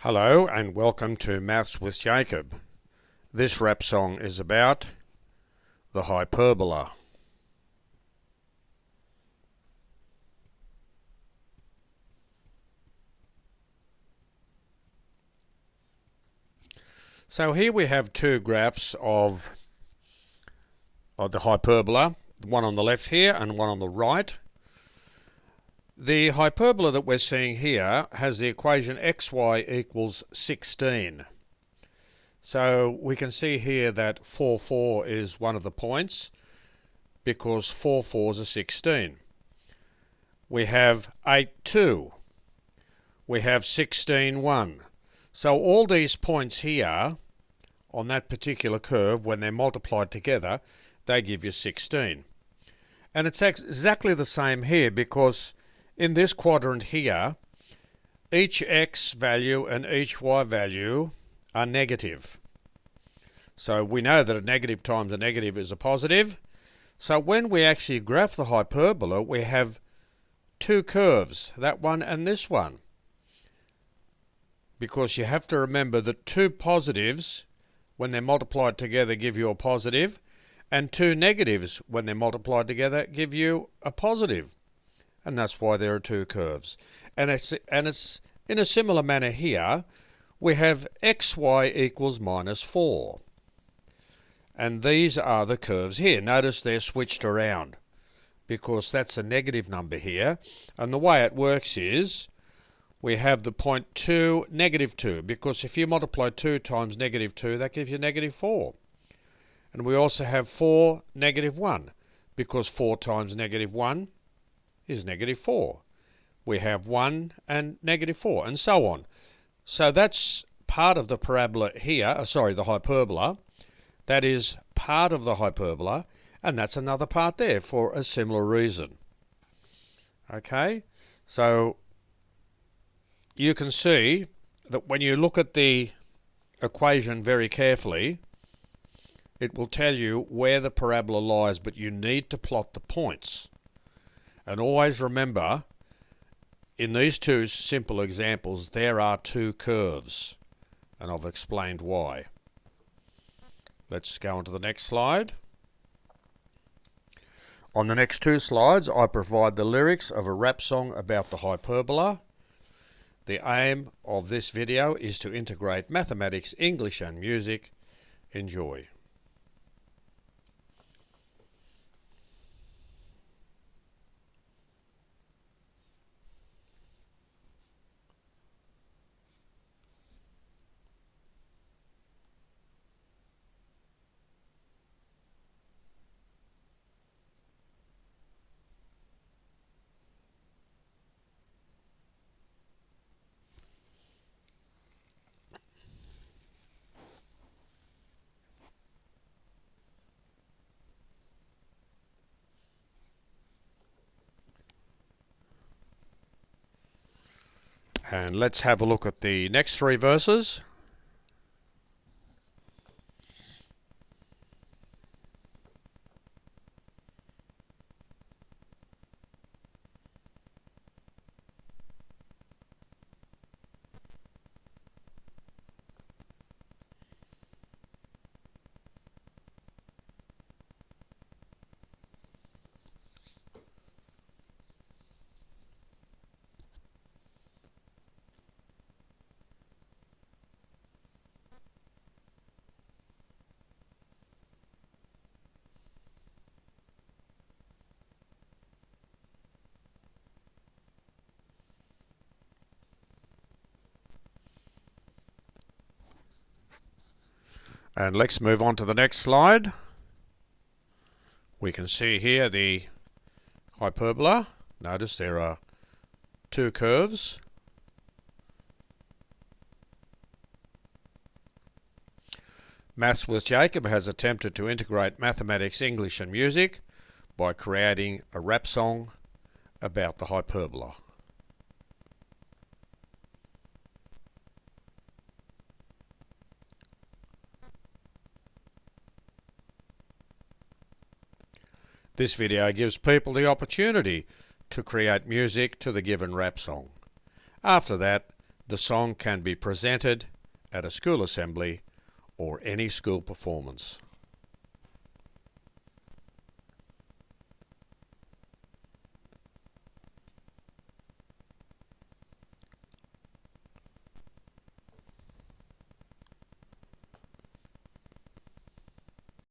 Hello and welcome to Maths with Jacob. This rap song is about the hyperbola. So here we have two graphs of the hyperbola, one on the left here and one on the right. The hyperbola that we're seeing here has the equation xy equals 16. So we can see here that 4, 4 is one of the points because 4 4s are 16. We have 8, 2. We have 16, 1. So all these points here on that particular curve, when they're multiplied together, they give you 16. And it's exactly the same here because in this quadrant here, each x value and each y value are negative. So we know that a negative times a negative is a positive. So when we actually graph the hyperbola, we have two curves, that one and this one. Because you have to remember that two positives, when they're multiplied together, give you a positive, and two negatives, when they're multiplied together, give you a positive. And that's why there are two curves. And it's in a similar manner here. We have xy equals minus 4. And these are the curves here. Notice they're switched around because that's a negative number here. And the way it works is we have the point 2, negative 2, because if you multiply 2 times negative 2, that gives you negative 4. And we also have 4, negative 1, because 4 times negative 1 is negative 4. We have 1 and negative 4, and so on. So that's part of the parabola here, the hyperbola. That is part of the hyperbola, and that's another part there for a similar reason. Okay, so you can see that when you look at the equation very carefully, it will tell you where the parabola lies, but you need to plot the points. And always remember, in these two simple examples, there are two curves, and I've explained why. Let's go on to the next slide. On the next two slides, I provide the lyrics of a rap song about the hyperbola. The aim of this video is to integrate mathematics, English and music. Enjoy. And let's have a look at the next three verses. And let's move on to the next slide. We can see here the hyperbola. Notice there are two curves. Maths with Jacob has attempted to integrate mathematics, English and music by creating a rap song about the hyperbola. This video gives people the opportunity to create music to the given rap song. After that, The song can be presented at a school assembly or any school performance.